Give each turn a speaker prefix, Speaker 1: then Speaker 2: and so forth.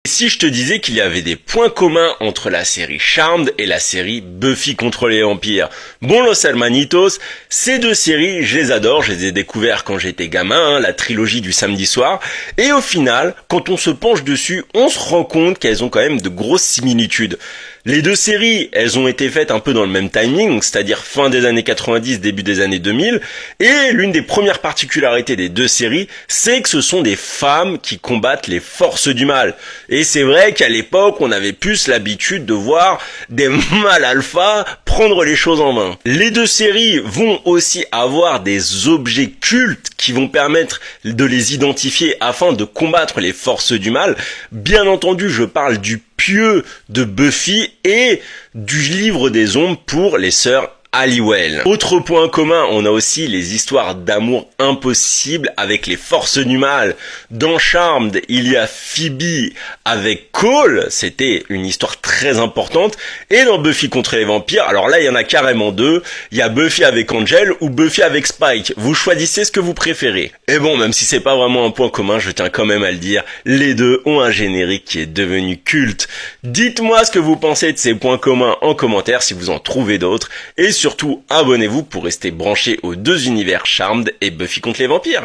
Speaker 1: Si je te disais qu'il y avait des points communs entre la série Charmed et la série Buffy contre les vampires? Bon, los hermanitos, ces deux séries, je les adore, je les ai découvertes quand j'étais gamin, la trilogie du samedi soir, et au final, quand on se penche dessus, on se rend compte qu'elles ont quand même de grosses similitudes. Les deux séries, elles ont été faites un peu dans le même timing, c'est-à-dire fin des années 90, début des années 2000, et l'une des premières particularités des deux séries, c'est que ce sont des femmes qui combattent les forces du mal. Et c'est vrai qu'à l'époque, on avait plus l'habitude de voir des mâles alpha prendre les choses en main. Les deux séries vont aussi avoir des objets cultes qui vont permettre de les identifier afin de combattre les forces du mal. Bien entendu, je parle du pieu de Buffy et du livre des ombres pour les sœurs Halliwell. Autre point commun, on a aussi les histoires d'amour impossibles avec les forces du mal. Dans Charmed, il y a Phoebe avec Cole, c'était une histoire très importante. Et dans Buffy contre les vampires, alors là il y en a carrément deux, il y a Buffy avec Angel ou Buffy avec Spike. Vous choisissez ce que vous préférez. Et bon, même si c'est pas vraiment un point commun, je tiens quand même à le dire, les deux ont un générique qui est devenu culte. Dites-moi ce que vous pensez de ces points communs en commentaire si vous en trouvez d'autres. Et surtout, abonnez-vous pour rester branché aux deux univers Charmed et Buffy contre les vampires.